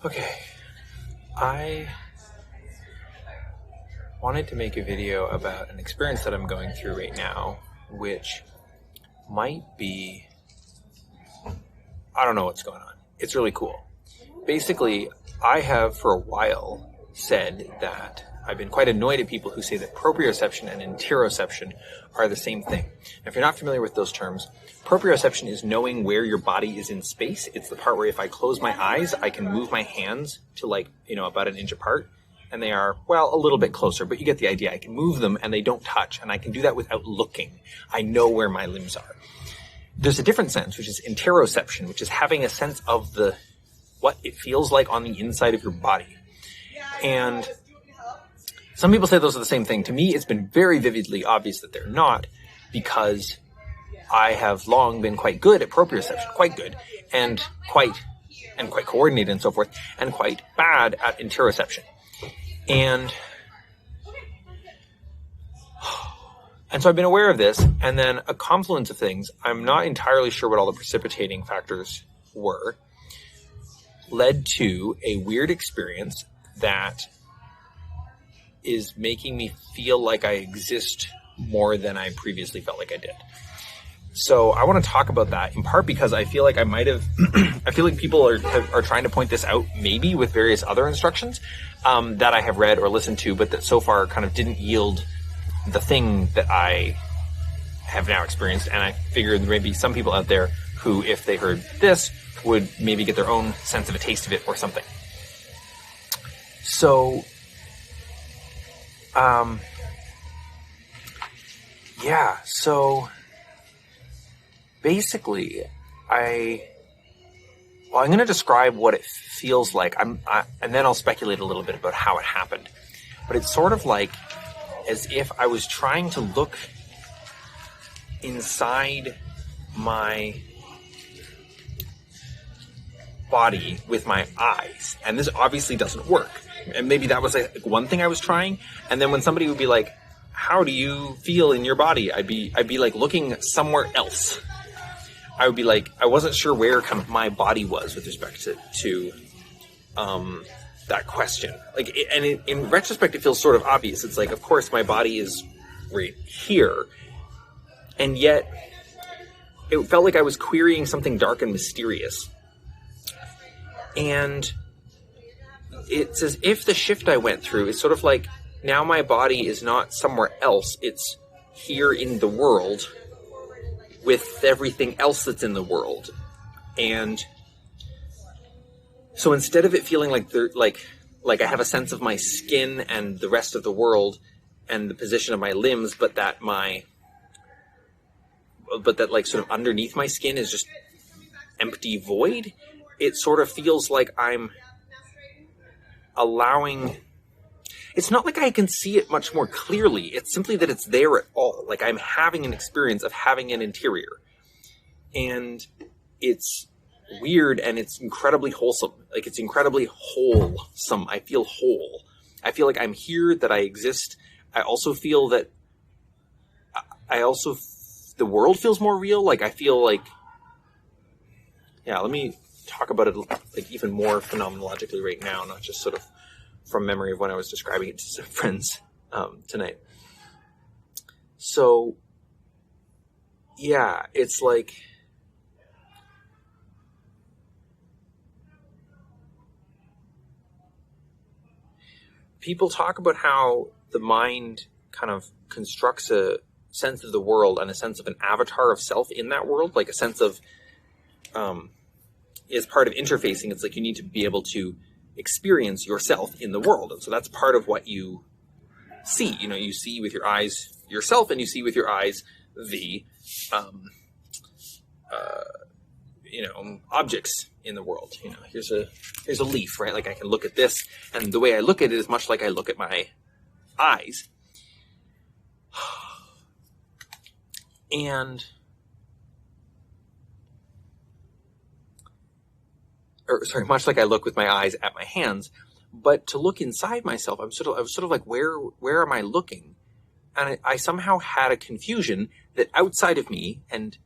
Okay, I wanted to make a video about an experience that I'm going through right now, which might be, I don't know what's going on. It's really cool. Basically, I have for a while said that I've been quite annoyed at people who say that proprioception and interoception are the same thing. If you're not familiar with those terms, proprioception is knowing where your body is in space. It's the part where if I close my eyes, I can move my hands to about an inch apart. And they are, a little bit closer, but you get the idea. I can move them and they don't touch. And I can do that without looking. I know where my limbs are. There's a different sense, which is interoception, which is having a sense of what it feels like on the inside of your body. And some people say those are the same thing. To me, it's been very vividly obvious that they're not, because I have long been quite good at proprioception, quite good, and quite coordinated and so forth, and quite bad at interoception. And so I've been aware of this, and then a confluence of things, I'm not entirely sure what all the precipitating factors were, led to a weird experience that is making me feel like I exist more than I previously felt like I did. So I want to talk about that, in part because I feel like I might have, I feel like people are trying to point this out, maybe with various other instructions that I have read or listened to, but that so far kind of didn't yield the thing that I have now experienced. And I figured there may be some people out there who, if they heard this, would maybe get their own sense of a taste of it or something. So, so basically, I'm going to describe what it feels like. And then I'll speculate a little bit about how it happened. But it's sort of like as if I was trying to look inside my body with my eyes. And this obviously doesn't work. And maybe that was like one thing I was trying. And then when somebody would be like, how do you feel in your body? I'd be like looking somewhere else. I would be like, I wasn't sure where kind of my body was with respect to that question. In retrospect, it feels sort of obvious. It's like, of course, my body is right here. And yet, it felt like I was querying something dark and mysterious. And it's as if the shift I went through is sort of like, now my body is not somewhere else. It's here in the world with everything else that's in the world. And so instead of it feeling like I have a sense of my skin and the rest of the world and the position of my limbs, but that sort of underneath my skin is just empty void, it sort of feels like I'm allowing... It's not like I can see it much more clearly. It's simply that it's there at all. Like I'm having an experience of having an interior. And it's weird and it's incredibly wholesome. Like it's incredibly wholesome. I feel whole. I feel like I'm here, that I exist. I also feel that the world feels more real. Like I feel like, let me talk about it like even more phenomenologically right now, not just sort of from memory of when I was describing it to some friends tonight. So, it's like people talk about how the mind kind of constructs a sense of the world and a sense of an avatar of self in that world, like a sense of, is part of interfacing. It's like you need to be able to experience yourself in the world. And so that's part of what you see. You see with your eyes yourself, and you see with your eyes the, objects in the world. Here's a leaf, right? Like I can look at this, and the way I look at it is much like I look at my eyes. And much like I look with my eyes at my hands, but to look inside myself, I was sort of like, where am I looking? And I somehow had a confusion that outside of me and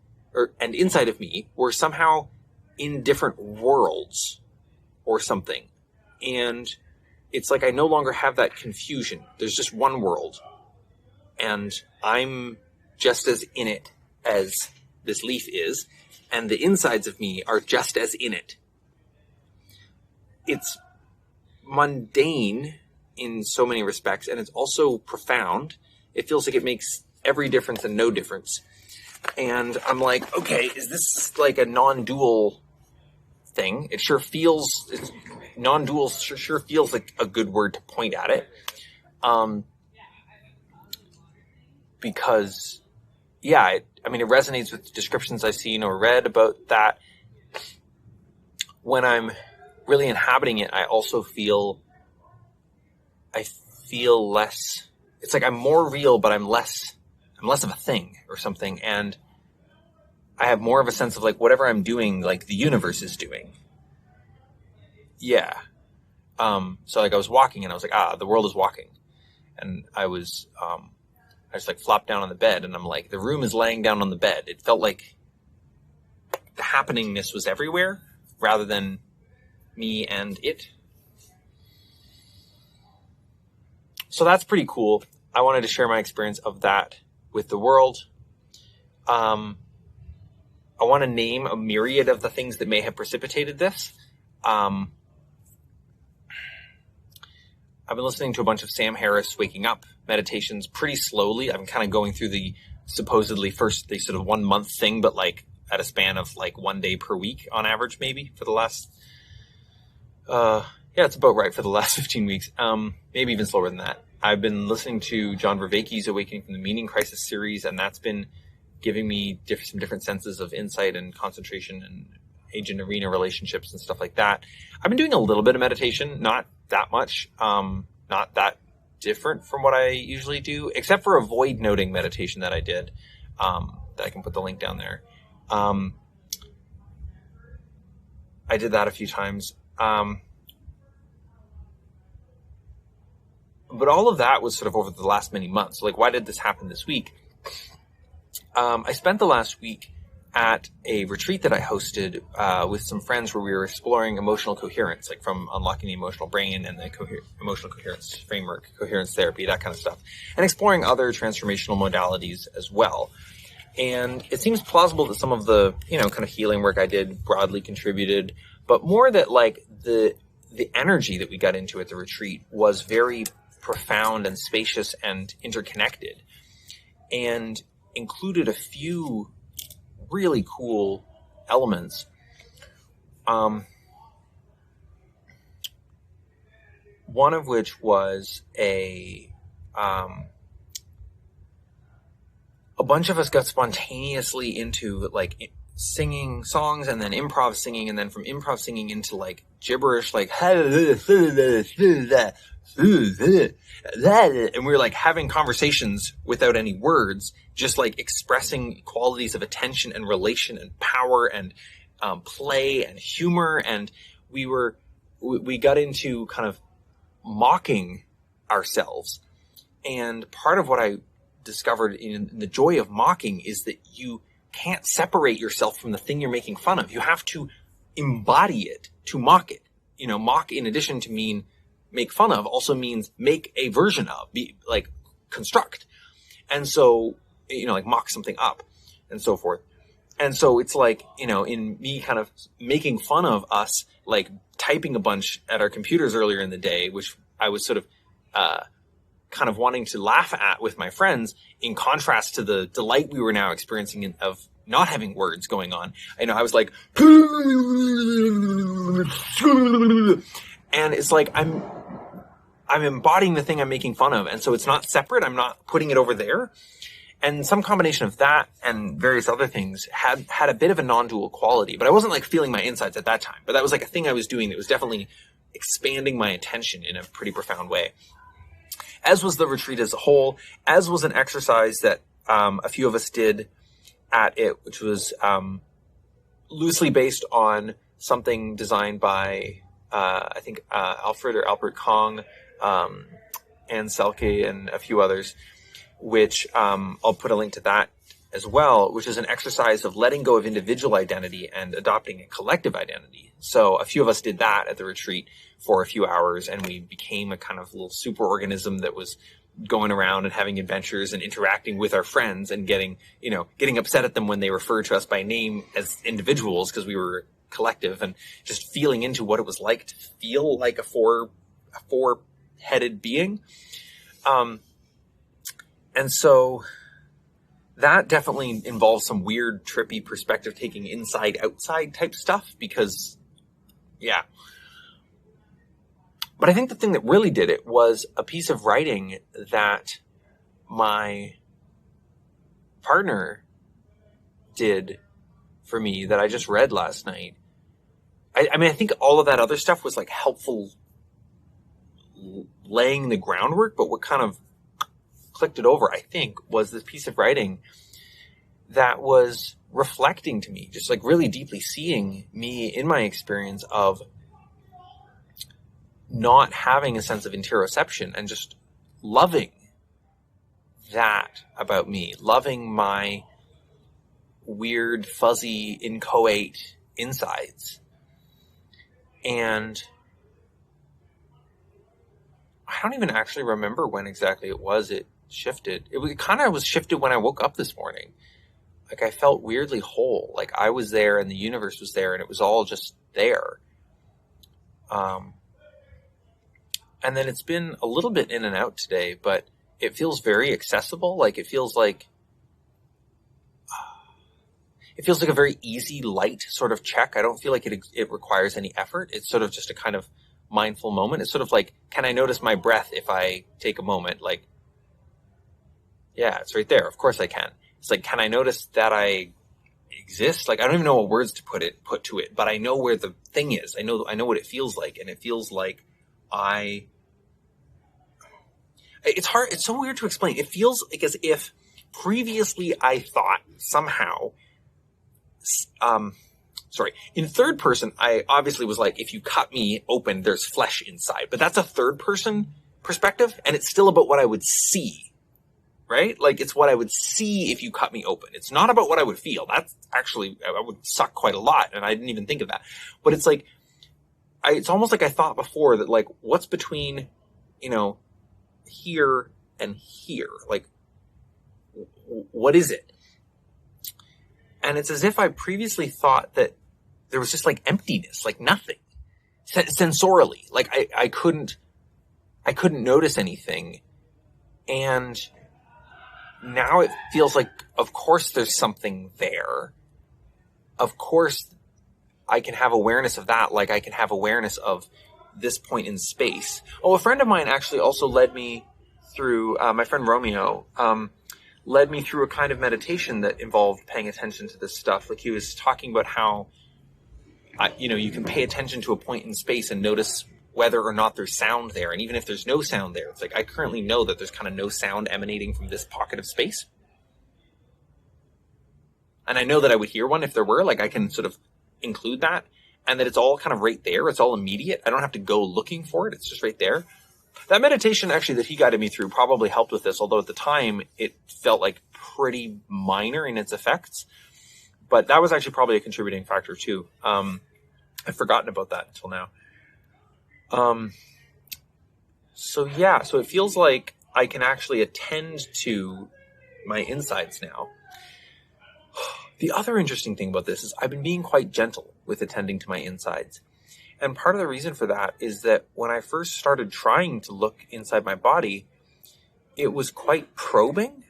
inside of me were somehow in different worlds or something. And it's like I no longer have that confusion. There's just one world. And I'm just as in it as this leaf is. And the insides of me are just as in it. It's mundane in so many respects, and it's also profound. It feels like it makes every difference and no difference. And I'm like, okay, is this like a non-dual thing? It sure feels, non-dual sure feels like a good word to point at it. Because, yeah, it resonates with descriptions I've seen or read about that. When I'm really inhabiting it, I also feel less, it's like I'm more real, but I'm less of a thing or something. And I have more of a sense of like whatever I'm doing, like the universe is doing. Yeah. So like I was walking and I was like, the world is walking. And I just like flopped down on the bed and I'm like, the room is laying down on the bed. It felt like the happeningness was everywhere rather than me and it. So that's pretty cool. I wanted to share my experience of that with the world. I want to name a myriad of the things that may have precipitated this. I've been listening to a bunch of Sam Harris waking up meditations pretty slowly. I'm kind of going through the supposedly the sort of 1 month thing, but like at a span of like 1 day per week on average, maybe for the last, it's about right for the last 15 weeks. Maybe even slower than that. I've been listening to John Vervaeke's Awakening from the Meaning Crisis series, and that's been giving me some different senses of insight and concentration and agent arena relationships and stuff like that. I've been doing a little bit of meditation, not that much, not that different from what I usually do, except for a void noting meditation that I did, that I can put the link down there. I did that a few times. But all of that was sort of over the last many months. Like, why did this happen this week? I spent the last week at a retreat that I hosted with some friends where we were exploring emotional coherence, like from unlocking the emotional brain and the emotional coherence framework, coherence therapy, that kind of stuff, and exploring other transformational modalities as well. And it seems plausible that some of the, kind of healing work I did broadly contributed, but more that like the energy that we got into at the retreat was very profound and spacious and interconnected, and included a few really cool elements. One of which was a bunch of us got spontaneously into like singing songs and then improv singing, and then from improv singing into like gibberish, like and we were like having conversations without any words, just like expressing qualities of attention and relation and power and play and humor. And we got into kind of mocking ourselves. And part of what I discovered in the joy of mocking is that you can't separate yourself from the thing you're making fun of. You have to embody it to mock it. Mock, in addition to mean make fun of, also means make a version of, be like construct. And so, like mock something up and so forth. And so it's like, in me kind of making fun of us, like typing a bunch at our computers earlier in the day, which I was sort of, kind of wanting to laugh at with my friends, in contrast to the delight we were now experiencing of not having words going on. I was like, and it's like, I'm embodying the thing I'm making fun of. And so it's not separate. I'm not putting it over there. And some combination of that and various other things had a bit of a non-dual quality, but I wasn't like feeling my insides at that time. But that was like a thing I was doing that was definitely expanding my attention in a pretty profound way. As was the retreat as a whole, as was an exercise that a few of us did at it, which was loosely based on something designed by, I think, Alfred or Albert Kong, and Selke and a few others, which I'll put a link to that as well, which is an exercise of letting go of individual identity and adopting a collective identity. So a few of us did that at the retreat for a few hours, and we became a kind of little super organism that was going around and having adventures and interacting with our friends and getting upset at them when they referred to us by name as individuals because we were collective, and just feeling into what it was like to feel like a four-headed being. And so that definitely involves some weird, trippy perspective taking inside outside type stuff because, yeah. But I think the thing that really did it was a piece of writing that my partner did for me that I just read last night. I mean, I think all of that other stuff was like helpful laying the groundwork, but what kind of clicked it over, I think, was this piece of writing that was reflecting to me, just like really deeply seeing me in my experience of not having a sense of interoception and just loving that about me, loving my weird, fuzzy, inchoate insides. And I don't even actually remember when exactly it was it shifted. It kind of was shifted when I woke up this morning. Like I felt weirdly whole. Like I was there and the universe was there and it was all just there. And then it's been a little bit in and out today, but it feels very accessible. Like it feels like a very easy, light sort of check. I don't feel like it requires any effort. It's sort of just a kind of mindful moment. It's sort of like, can I notice my breath if I take a moment? Like, yeah, it's right there. Of course I can. It's like, can I notice that I exist? Like, I don't even know what words to put to it, but I know where the thing is. I know what it feels like. And it feels like it's hard. It's so weird to explain. It feels like as if previously I thought somehow, in third person, I obviously was like, if you cut me open, there's flesh inside. But that's a third person perspective, and it's still about what I would see, right? Like, it's what I would see if you cut me open. It's not about what I would feel. That's actually, I would suck quite a lot, and I didn't even think of that. But it's like, it's almost like I thought before that, like, what's between, here and here? Like, what is it? And it's as if I previously thought that there was just like emptiness, like nothing, sensorially. Like I couldn't notice anything. And now it feels like, of course there's something there. Of course I can have awareness of that. Like I can have awareness of this point in space. Oh, a friend of mine actually also led me through, my friend Romeo, led me through a kind of meditation that involved paying attention to this stuff. Like he was talking about how, you can pay attention to a point in space and notice whether or not there's sound there. And even if there's no sound there, it's like, I currently know that there's kind of no sound emanating from this pocket of space. And I know that I would hear one if there were, like I can sort of include that, and that it's all kind of right there. It's all immediate. I don't have to go looking for it. It's just right there. That meditation actually that he guided me through probably helped with this, although at the time it felt like pretty minor in its effects. But that was actually probably a contributing factor too. I've forgotten about that until now. So it feels like I can actually attend to my insides now. The other interesting thing about this is I've been being quite gentle with attending to my insides. And part of the reason for that is that when I first started trying to look inside my body, it was quite probing.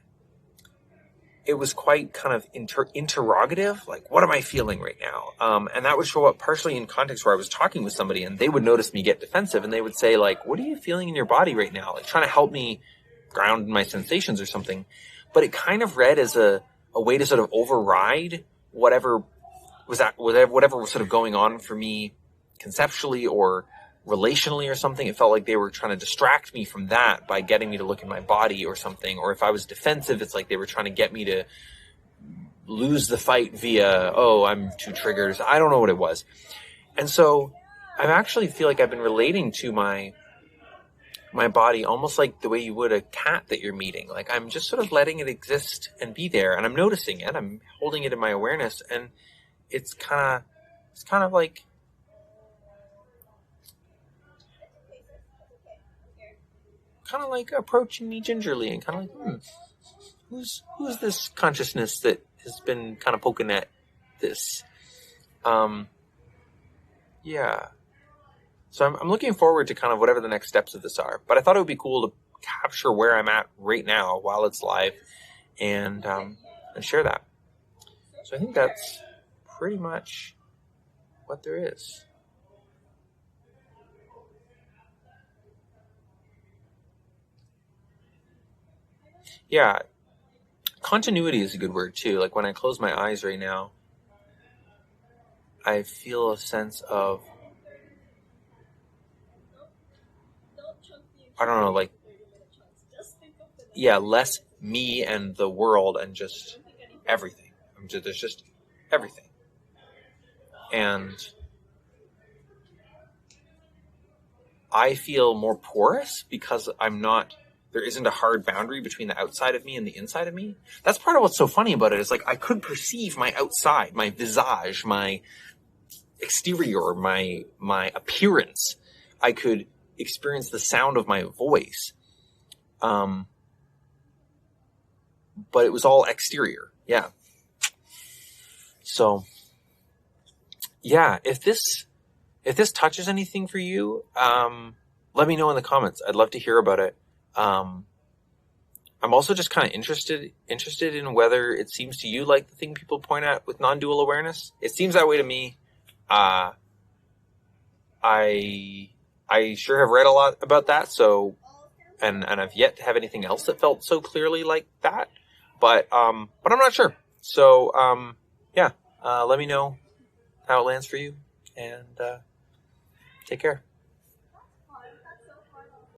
It was quite kind of interrogative, like, what am I feeling right now? And that would show up partially in context where I was talking with somebody and they would notice me get defensive and they would say, like, what are you feeling in your body right now? Like trying to help me ground my sensations or something. But it kind of read as a way to sort of override whatever was sort of going on for me conceptually or relationally or something. It felt like they were trying to distract me from that by getting me to look in my body or something. Or if I was defensive, it's like they were trying to get me to lose the fight via, I'm too triggered. I don't know what it was. And so I actually feel like I've been relating to my my body almost like the way you would a cat that you're meeting. Like I'm just sort of letting it exist and be there, and I'm noticing it. I'm holding it in my awareness, and it's kind of like approaching me gingerly and kind of like, who's this consciousness that has been kind of poking at this? Yeah. So I'm looking forward to kind of whatever the next steps of this are. But I thought it would be cool to capture where I'm at right now while it's live, and share that. So I think that's pretty much what there is. Yeah. Continuity is a good word too. Like when I close my eyes right now, I feel a sense of, I don't know, like, yeah, less me and the world and just everything. There's just everything. And I feel more porous because there isn't a hard boundary between the outside of me and the inside of me. That's part of what's so funny about it, is like I could perceive my outside, my visage, my exterior, my appearance. I could experience the sound of my voice. But it was all exterior. Yeah. So yeah, if this touches anything for you, let me know in the comments. I'd love to hear about it. I'm also just kind of interested in whether it seems to you like the thing people point at with non-dual awareness. It seems that way to me. I sure have read a lot about that. So, and I've yet to have anything else that felt so clearly like that. But I'm not sure. So, yeah, let me know how it lands for you, and take care.